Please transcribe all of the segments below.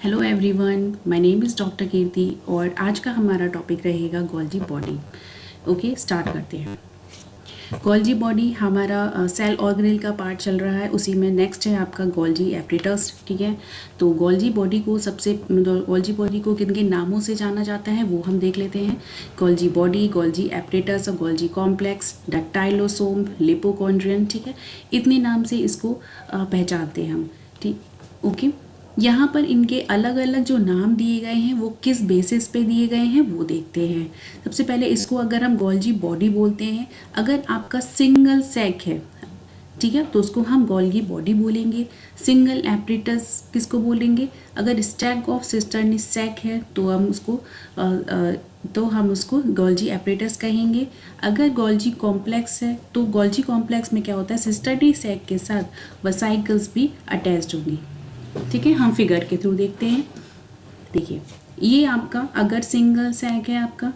Hello everyone, my name is doctor Kirti और आज का हमारा टॉपिक रहेगा गोल्जी बॉडी। ओके, स्टार्ट करते हैं। गोल्जी बॉडी हमारा सेल ऑर्गेनेल का पार्ट चल रहा है, उसी में नेक्स्ट है आपका गोल्जी एपरेटस। ठीक है, तो गोल्जी बॉडी को किन किन नामों से जाना जाता है वो हम देख लेते हैं। Golgi body, Golgi apparatus, Golgi complex, dictyosome, lipochondrion. ठीक है, इतने नाम से इसको पहचानते हैं हम। ठीक, ओके। यहाँ पर इनके अलग अलग जो नाम दिए गए हैं वो किस बेसिस पे दिए गए हैं वो देखते हैं। सबसे पहले इसको अगर हम गोल्जी बॉडी बोलते हैं, अगर आपका सिंगल सैक है, ठीक है, तो उसको हम गोल्गी बॉडी बोलेंगे। सिंगल एपरेटस किसको बोलेंगे? अगर स्टैक ऑफ सिस्टर्नी सैक है तो हम उसको गोल्जी एपरेटस कहेंगे। अगर गोल्जी कॉम्प्लेक्स है तो गोल्जी कॉम्प्लेक्स में क्या होता है, सिस्टर्नी सैक के साथ वेसिकल्स भी अटैच्ड होंगी। ठीक है, हम फिगर के थ्रू देखते हैं। देखिए, ये आपका अगर सिंगल सैक है आपका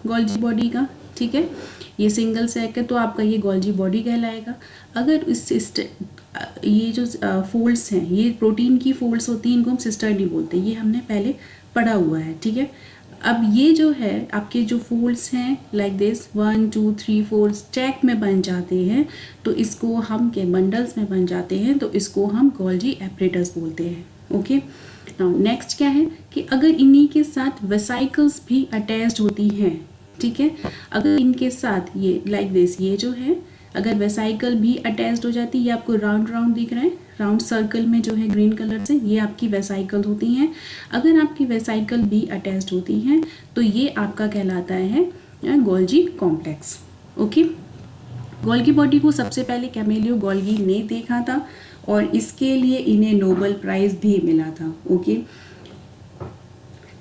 गोल्जी बॉडी का, ठीक है, ये सिंगल सैक है तो आपका ये गोल्जी बॉडी कहलाएगा। अगर ये जो फोल्ड्स हैं, ये प्रोटीन की फोल्ड्स होती हैं, इनको हम सिस्टर्नी बोलते हैं, ये हमने पहले पढ़ा हुआ है। ठीक है, अब ये जो है आपके जो फोल्ड्स हैं लाइक दिस 1 2 3 4 स्टैक में बन जाते हैं, तो इसको हम के बंडल्स में बन जाते हैं, तो इसको हम गोल्जी एपरेटस बोलते हैं। ओके, नाउ नेक्स्ट क्या है कि अगर इन्हीं के साथ वेसिकल्स भी अटैच्ड होती हैं, ठीक है, अगर इनके साथ ये लाइक दिस, ये जो है अगर वेसिकल भी अटैच्ड हो जाती है, ये आपको राउंड राउंड दिख रहा है, राउंड सर्कल में जो है ग्रीन कलर से, ये आपकी वेसिकल होती हैं। अगर आपकी वेसिकल भी अटैच्ड होती हैं तो ये आपका कहलाता है Golgi complex. Okay, Golgi body को सबसे पहले कैमेलियो गोल्गी ने देखा था और इसके लिए इन्हें नोबेल प्राइज़ भी मिला था। ओके,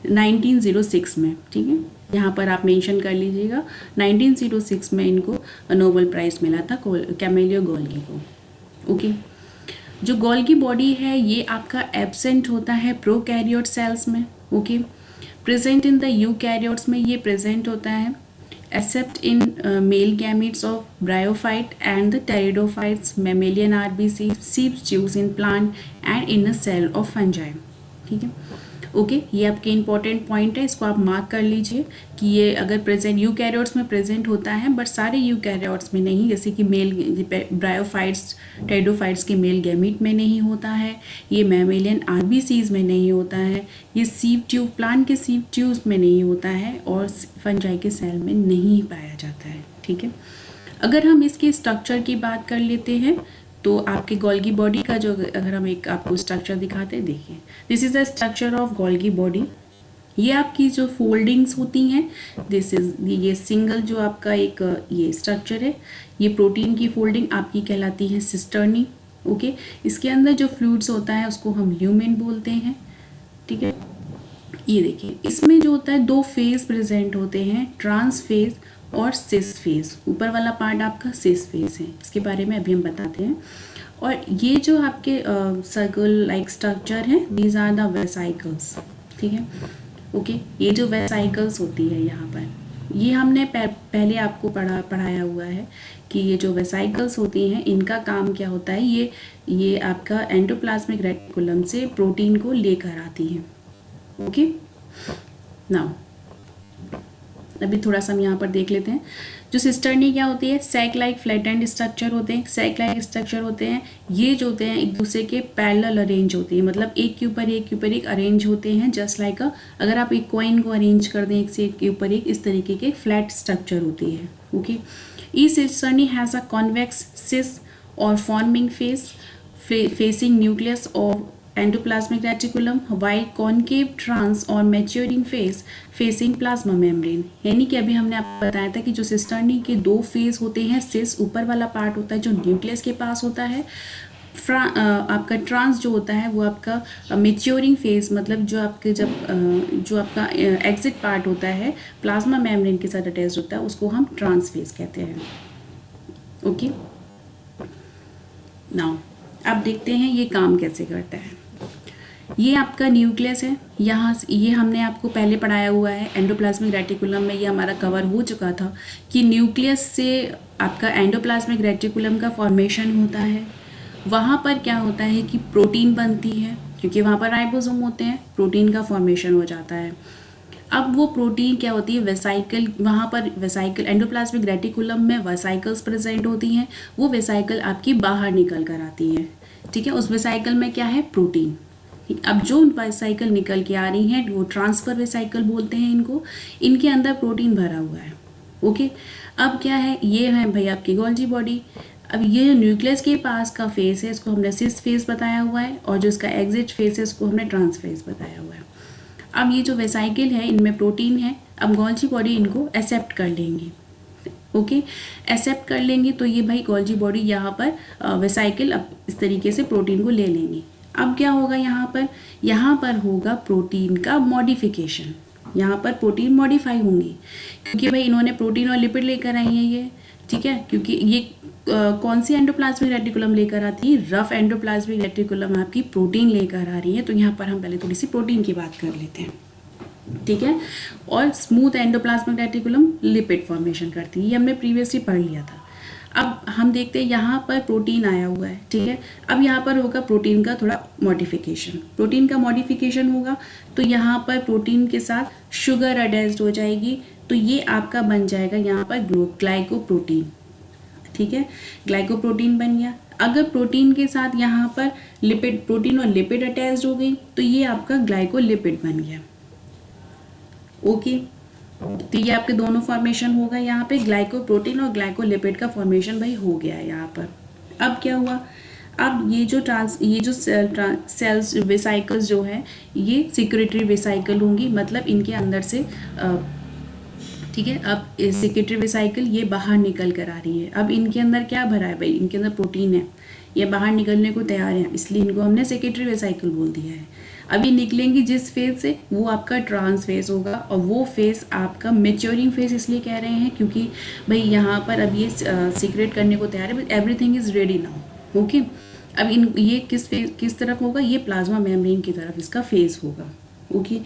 1906 में। ठीक है, यहाँ पर आप मेंशन कर लीजिएगा, 1906 में इनको नोबेल प्राइज़ मिला था कैमेलियो गोल्गी को। ओके, जो गोल्गी बॉडी है ये आपका एब्सेंट होता है प्रोकैरियोट सेल्स में। Okay, present in the eukaryotes में ये प्रेजेंट होता है, except in male gametes of bryophyte and the pteridophytes, mammalian RBC, sieve tubes in plant and in a cell of fungi. ठीक है, ओके, ये आपके इंपॉर्टेंट पॉइंट है, इसको आप मार्क कर लीजिए कि ये अगर प्रेजेंट यूकैरियोट्स में प्रेजेंट होता है, बट सारे यूकैरियोट्स में नहीं, जैसे कि मेल ब्रायोफाइट्स टेरिडोफाइट्स के मेल गैमीट में नहीं होता है, ये मैमेलियन आरबीसीज में नहीं होता है, ये सीप ट्यूब प्लांट के सीप ट्यूब्स में नहीं होता है और फंजाई के सेल में नहीं पाया जाता है। ठीक है, अगर हम इसके स्ट्रक्चर की बात कर लेते हैं तो आपके गोल्गी बॉडी का जो, अगर हम एक आपको स्ट्रक्चर दिखाते हैं, देखिए, this is the structure of Golgi body. ये आपकी जो फोल्डिंग्स होती हैं, दिस इज ये सिंगल जो आपका एक ये स्ट्रक्चर है, ये प्रोटीन की फोल्डिंग आपकी कहलाती है सिस्टर्नी। ओके, इसके अंदर जो फ्लूइड्स होता है उसको हम ल्यूमेन बोलते हैं। ठीक है, ये देखिए, इसमें जो होता है दो फेज प्रेजेंट होते हैं, ट्रांस फेज और सिस फेज। ऊपर वाला पार्ट आपका सिस फेज है, इसके बारे में अभी हम बताते हैं। और ये जो आपके सर्कल लाइक स्ट्रक्चर है, दीज आर द वेसिकल्स। ठीक है, ओके, ये जो वेसिकल्स होती है यहाँ पर, ये हमने पहले आपको पढ़ाया हुआ है कि ये जो वेसिकल्स होती हैं इनका काम क्या होता है, ये आपका एंडोप्लाज्मिक रेटिकुलम से प्रोटीन को लेकर आती हैं। ओके, नाउ अभी थोड़ा सा हम यहाँ पर देख लेते हैं। जो सिस्टर्नी क्या होती है, सैक लाइक फ्लैटेंड स्ट्रक्चर होते हैं, सैक लाइक स्ट्रक्चर होते हैं, ये जो होते हैं एक दूसरे के पैरेलल अरेंज होते हैं, मतलब एक के ऊपर एक अरेंज होते हैं, जस्ट लाइक अगर आप एक कॉइन को अरेंज कर दें एक से एक के ऊपर एक, इस तरीके के फ्लैट स्ट्रक्चर होती है। Okay, each cisternae has a convex cis or forming face facing nucleus और endoplasmic reticulum, while concave trans or maturing face facing plasma membrane. यानी कि अभी हमने आपको बताया था कि जो सिस्टर्नी के दो फेस होते हैं, सिस ऊपर वाला पार्ट होता है जो न्यूक्लियस के पास होता है, आपका ट्रांस जो होता है वो आपका मैच्योरिंग फेज, मतलब जो आपके जो आपका एग्जिट पार्ट होता है प्लाज्मा मेम्ब्रेन के साथ अटैच होता है, उसको हम ट्रांस फेज कहते हैं। ओके, नाउ अब देखते हैं ये काम कैसे करता है। ये आपका न्यूक्लियस है, यहाँ ये हमने आपको पहले पढ़ाया हुआ है, एंडोप्लाज्मिक रेटिकुलम में ये हमारा कवर हो चुका था कि न्यूक्लियस से आपका एंडोप्लाज्मिक रेटिकुलम का फॉर्मेशन होता है। वहाँ पर क्या होता है कि प्रोटीन बनती है, क्योंकि वहाँ पर राइबोसोम होते हैं, प्रोटीन का फॉर्मेशन हो जाता है। अब वो प्रोटीन क्या होती है, वेसाइकल, वहाँ पर वेसाइकल, एंडोप्लाज्मिक रेटिकुलम में वेसाइकल्स प्रेजेंट होती हैं, वो वेसाइकल आपकी बाहर निकल कर आती है, ठीक है। उस वेसाइकल में क्या है, प्रोटीन। अब जो वेसाइकल निकल के आ रही हैं वो ट्रांसफर वेसाइकल बोलते हैं इनको, इनके अंदर प्रोटीन भरा हुआ है, ओके। अब क्या है, ये है भाई आपकी गोल्जी बॉडी। अब ये जो न्यूक्लियस के पास का फेस है इसको हमने सिस फेस बताया हुआ है, और जो इसका एग्जिट फेस है इसको हमने ट्रांस फेस बताया हुआ है। अब ये जो वेसाइकल है इनमें प्रोटीन है, अब गोल्जी बॉडी इनको एक्सेप्ट कर लेंगी, ओके। एक्सेप्ट कर लेंगे तो ये भाई गोल्जी बॉडी यहाँ पर वेसाइकल अब इस तरीके से प्रोटीन को ले लेंगी। अब क्या होगा यहाँ पर होगा प्रोटीन का मॉडिफिकेशन, यहाँ पर प्रोटीन मॉडिफाई होंगी, क्योंकि भाई इन्होंने प्रोटीन और लिपिड लेकर आई है ये, ठीक है। क्योंकि ये कौन सी एंडोप्लाज्मिक रेटिकुलम लेकर आती है, रफ एंडोप्लाज्मिक रेटिकुलम आपकी प्रोटीन लेकर आ रही है। तो यहाँ पर हम पहले थोड़ी सी प्रोटीन की बात कर लेते हैं, ठीक है। और smooth endoplasmic reticulum lipid formation करती है, ये हमने प्रीवियसली पढ़ लिया था। अब हम देखते हैं यहाँ पर प्रोटीन आया हुआ है, ठीक है। अब यहाँ पर होगा प्रोटीन का थोड़ा मॉडिफिकेशन, प्रोटीन का मॉडिफिकेशन होगा तो यहाँ पर प्रोटीन के साथ शुगर अटैच्ड हो जाएगी, तो ये आपका बन जाएगा यहाँ पर ग्लाइकोप्रोटीन, ठीक है। ग्लाइकोप्रोटीन बन गया। अगर प्रोटीन के साथ यहाँ पर लिपिड, प्रोटीन और लिपिड अटैच्ड हो गई तो ये आपका ग्लाइकोलिपिड बन गया, ओके। तो ये आपके दोनों फॉर्मेशन होगा, यहाँ पे ग्लाइकोप्रोटीन और ग्लाइकोलिपिड का फॉर्मेशन भाई हो गया है यहाँ पर। अब क्या हुआ, अब ये जो सेल्स वेसाइकल्स जो है ये सिक्रेटरी वेसाइकल होंगी, मतलब इनके अंदर से ठीक है। अब सिक्रेटरी वेसाइकल ये बाहर निकल कर आ रही है। अब इनके अंदर क्या भरा है भाई, इनके अंदर प्रोटीन है, ये बाहर निकलने को तैयार है, इसलिए इनको हमने सेक्रेटरी वेसाइकल बोल दिया है। अभी निकलेंगी जिस फेज से वो आपका ट्रांस फेज होगा, और वो फेज आपका मेच्योरिंग फेज इसलिए कह रहे हैं क्योंकि भाई यहाँ पर अब ये सीक्रेट करने को तैयार है, everything is ready now, okay. अब ये किस तरफ होगा, ये प्लाज्मा मेम्ब्रेन की तरफ इसका फेज होगा, ओके।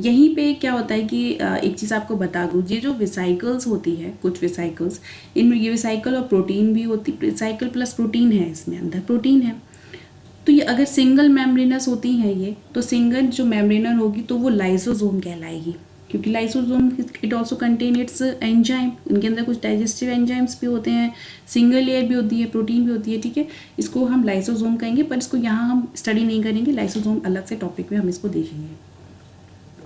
यहीं पे क्या होता है कि एक चीज़ आपको बता दूँ, ये जो वेसाइकल्स होती है, कुछ वेसाइकल्स, इनमें ये वेसाइकल और प्रोटीन भी होती, वेसाइकल प्लस प्रोटीन है, इसमें अंदर प्रोटीन है। तो ये अगर सिंगल मेम्ब्रेनस होती हैं ये, तो सिंगल जो मेम्ब्रेनर होगी तो वो लाइसोसोम कहलाएगी, क्योंकि lysosome it also contain it's enzyme, इनके अंदर कुछ डाइजेस्टिव एंजाइम्स भी होते हैं, सिंगल लेयर भी होती है, प्रोटीन भी होती है, ठीक है। इसको हम लाइसोसोम कहेंगे, पर इसको यहाँ हम स्टडी नहीं करेंगे, लाइसोसोम अलग से टॉपिक में हम इसको देखेंगे,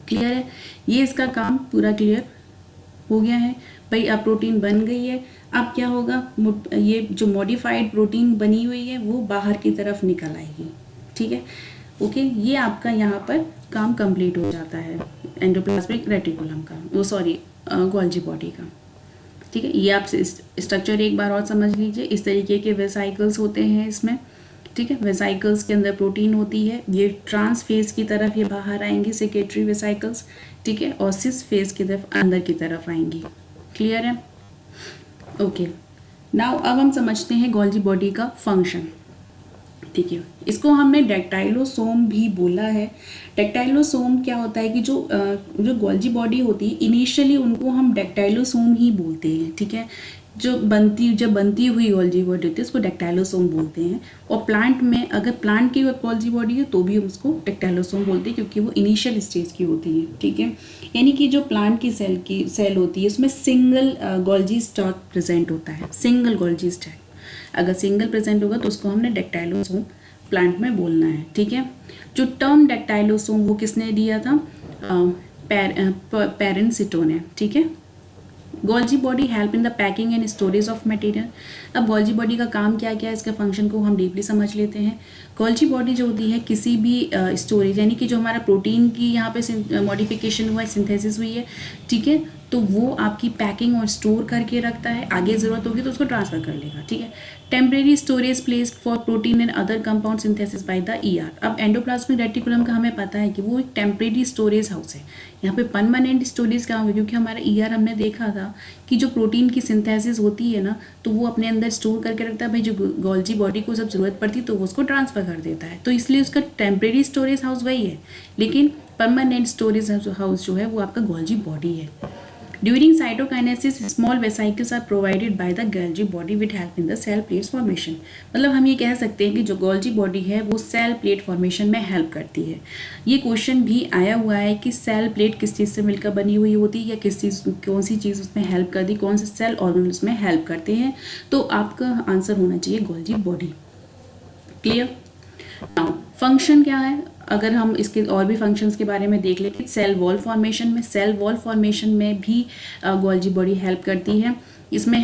क्लियर है। ये इसका काम पूरा क्लियर हो गया है भाई। अब प्रोटीन बन गई है, अब क्या होगा, ये जो मॉडिफाइड प्रोटीन बनी हुई है वो बाहर की तरफ निकल आएगी, ठीक है, ओके। ये आपका यहाँ पर काम कंप्लीट हो जाता है एंडोप्लाज्मिक रेटिकुलम का, वो सॉरी गोल्जी बॉडी का, ठीक है। ये आप स्ट्रक्चर एक बार और समझ लीजिए, इस तरीके के वेसाइकल्स होते हैं इसमें, ठीक है। वेसाइकल्स के अंदर प्रोटीन होती है, ये ट्रांस फेज की तरफ ये बाहर आएंगी सेक्रेटरी वेसाइकल्स, ठीक है, और सिस फेज की तरफ अंदर की तरफ आएंगी, क्लियर है, ओके। नाउ अब हम समझते हैं गोल्जी बॉडी का फंक्शन, ठीक है। इसको हमने डेक्टाइलोसोम भी बोला है। डेक्टाइलोसोम क्या होता है कि जो गोल्जी बॉडी होती है इनिशियली उनको हम डेक्टाइलोसोम ही बोलते हैं, ठीक है। जब बनती हुई गोल्जी बॉडी होती है उसको डेक्टाइलोसोम बोलते हैं, और प्लांट में अगर प्लांट की गोल्जी बॉडी है तो भी हम उसको डेक्टाइलोसोम बोलते हैं, क्योंकि वो इनिशियल स्टेज की होती है, ठीक है। यानी कि जो प्लांट की सेल होती है उसमें सिंगल गोल्जी स्टैक प्रेजेंट होता है, सिंगल गोल्जी स्टैक अगर सिंगल प्रेजेंट होगा तो उसको हमने डेक्टाइलोसोम प्लांट में बोलना है, ठीक है। जो टर्म डेक्टाइलोसोम वो किसने दिया था, पेरेंसिटो ने, ठीक है। Golgi body help in the packing and storage of material. अब गोल्जी बॉडी का काम क्या क्या है, इसके फंक्शन को हम डीपली समझ लेते हैं। गोल्जी बॉडी जो होती है किसी भी स्टोरेज, यानी कि जो हमारा प्रोटीन की यहाँ पे मॉडिफिकेशन हुआ है, सिंथेसिस हुई है, ठीक है, तो वो आपकी पैकिंग और स्टोर करके रखता है, आगे ज़रूरत होगी तो उसको ट्रांसफ़र कर लेगा, ठीक है। Temporary storage place for protein and other compound synthesis by the ER. अब एंडोप्लाज्मिक रेटिकुलम का हमें पता है कि वो एक टेम्परेरी स्टोरेज हाउस है। यहाँ पे परमानेंट स्टोरेज क्या होगा, क्योंकि हमारा ईआर हमने देखा था कि जो प्रोटीन की सिंथेसिस होती है ना तो वो अपने अंदर स्टोर करके रखता है, भाई जो गोल्जी बॉडी को जब ज़रूरत पड़ती है तो वो उसको ट्रांसफ़र कर देता है, तो इसलिए उसका टेम्परेरी स्टोरेज हाउस वही है, लेकिन परमानेंट स्टोरेज हाउस जो है वो आपका गोल्जी बॉडी है। During cytokinesis small vesicles are provided by the Golgi body with help in the cell plate formation. मतलब हम ये कह सकते हैं कि जो गोल्जी बॉडी है वो सेल प्लेट फॉर्मेशन में हेल्प करती है। ये क्वेश्चन भी आया हुआ है कि सेल प्लेट किस चीज़ से मिलकर बनी हुई होती है या किस चीज़ कौन सी चीज़ उसमें हेल्प करती, कौन से सेल ऑर्गन उसमें हेल्प करते हैं। तो आपका आंसर होना चाहिए Golgi body. Clear. Now function क्या है, अगर हम इसके और भी फंक्शंस के बारे में देख लेते हैं। सेल वॉल फॉर्मेशन में भी गोल्जी बॉडी हेल्प करती है। इसमें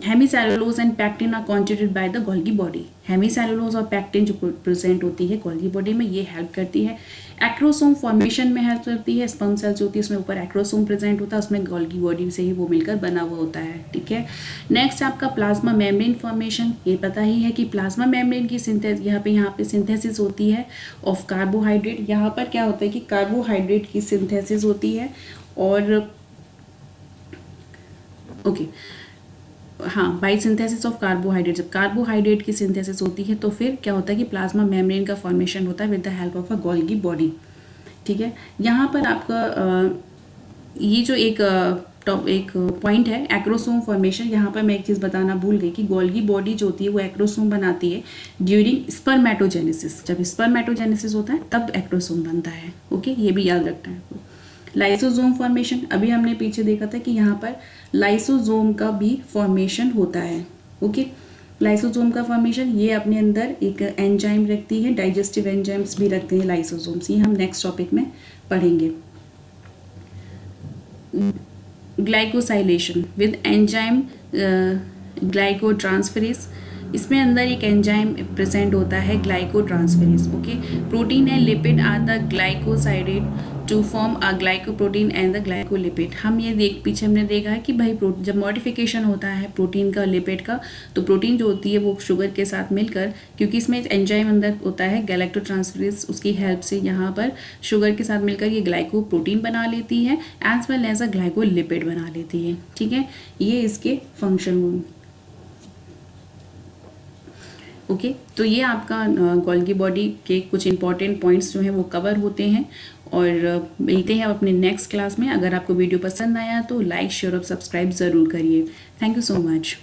hemicellulose and pectin are constituted by the Golgi body. Hemicellulose और पैक्टिन जो प्रेजेंट होती है गोल्गी बॉडी में, ये हेल्प करती है। एक्रोसोम फॉर्मेशन में हेल्प करती है। स्पर्म सेल्स होती है उसमें ऊपर एक्रोसोम प्रेजेंट होता है, उसमें गोल्गी बॉडी से ही वो मिलकर बना हुआ होता है। ठीक है। नेक्स्ट आपका प्लाज्मा मेम्ब्रेन फॉर्मेशन। ये पता ही है कि प्लाज्मा मेम्ब्रेन की सिंथेसिस यहाँ पे सिंथेसिस होती है ऑफ कार्बोहाइड्रेट। यहाँ पर क्या होता है कि कार्बोहाइड्रेट की सिंथेसिस होती है और बाई सिंथेसिस ऑफ कार्बोहाइड्रेट। जब कार्बोहाइड्रेट की सिंथेसिस होती है तो फिर क्या होता है कि प्लाज्मा मेम्ब्रेन का फॉर्मेशन होता है with the help of a Golgi body. ठीक है। यहाँ पर आपका ये जो एक पॉइंट है एक्रोसोम फॉर्मेशन, यहाँ पर मैं एक चीज़ बताना भूल गई कि गोल्गी बॉडी जो होती है वो एक्रोसोम बनाती है ड्यूरिंग स्पर्मेटोजेनेसिस। जब स्पर्मेटोजेनेसिस होता है तब एक्रोसोम बनता है। ओके, ये भी याद रखना है। लाइसोसोम फॉर्मेशन, अभी हमने पीछे देखा था कि यहाँ पर लाइसोसोम का भी फॉर्मेशन होता है। ओके, लाइसोसोम का फॉर्मेशन ये अपने अंदर एक एंजाइम रखती है, डाइजेस्टिव एंजाइम्स भी रखते हैं लाइसोसोम्स। ये हम नेक्स्ट टॉपिक में पढ़ेंगे। Glycosylation with enzyme glycotransferase. इसमें अंदर एक एंजाइम प्रेजेंट होता है glycotransferase. Okay, protein and lipid are the glycosided to form a glycoprotein and the glycolipid. हम ये पीछे हमने देखा है कि भाई जब मॉडिफिकेशन होता है प्रोटीन का लिपिड का, तो प्रोटीन जो होती है वो शुगर के साथ मिलकर, क्योंकि इसमें एंजाइम अंदर होता है गैलेक्टोट्रांसफरेज, उसकी हेल्प से यहाँ पर शुगर के साथ मिलकर ये ग्लाइकोप्रोटीन बना लेती है as well as a glycolipid बना लेती है। ठीक है, ये इसके फंक्शन। ओके, तो ये आपका गोल्गी बॉडी के कुछ इंपॉर्टेंट पॉइंट्स जो हैं वो कवर होते हैं और मिलते हैं अपने नेक्स्ट क्लास में। अगर आपको वीडियो पसंद आया तो लाइक शेयर और सब्सक्राइब ज़रूर करिए। Thank you so much.